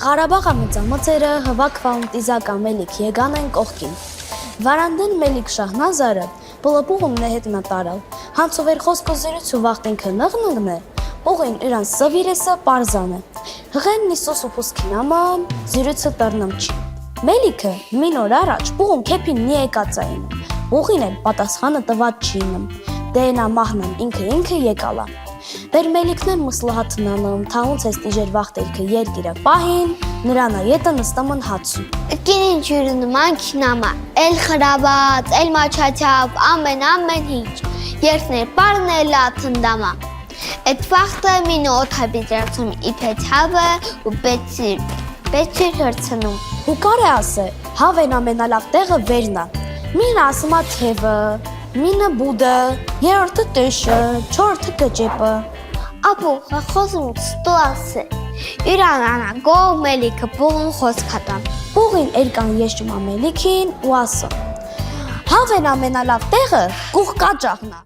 Ղարաբաղը մեծամծերը հվակվան տիզական մելիք եկան են կողքին։ Վարանդեն մելիք Շահնազարը բլոպուղումն է հետնա տարալ, հանցովեր խոսքո զիրուց ու վաղտենքը նղնգն է, ուղին իրան սվիրեսը պարզան է, հղեն նիսոս ու պուսքին աման զիրույցը տռնում չի։ Մելիքը մին օր առաջ բուղում կեպին նի եկածային, ուղին էլ պատասխանը տված չի ինում, դենա մահնան ինքը եկալա։ Բեր մելիքնեն մսլահատնանում, թաղունց ես տիժեր վաղտերքը երկիրը պահին, նրանա ետը նստամն հացում։ Կինին ջուրը նման քինամա, էլ խրաբաց, էլ մաչացավ, ամեն հիչ, երդներ պարն էլ աթնդամա։ Էդ վաղտը մին օթաբիդրացում իպետ հավը ու բեցիր հրցնում։ Ու կար է ասե, հավեն ամենալավ տեղը վերնա, մինը ասմա թևը, մինը բուդը, երորդը տեշը, չորդը կջեպը։ Ապու խոսում ստու ասե, իրան անա գով մելիքը բուղում խոսքատան։ Բուղին էրկան եշում ամելիքին ու ասը, հավեն ամենալավ տեղը կուղ կաջաղնա։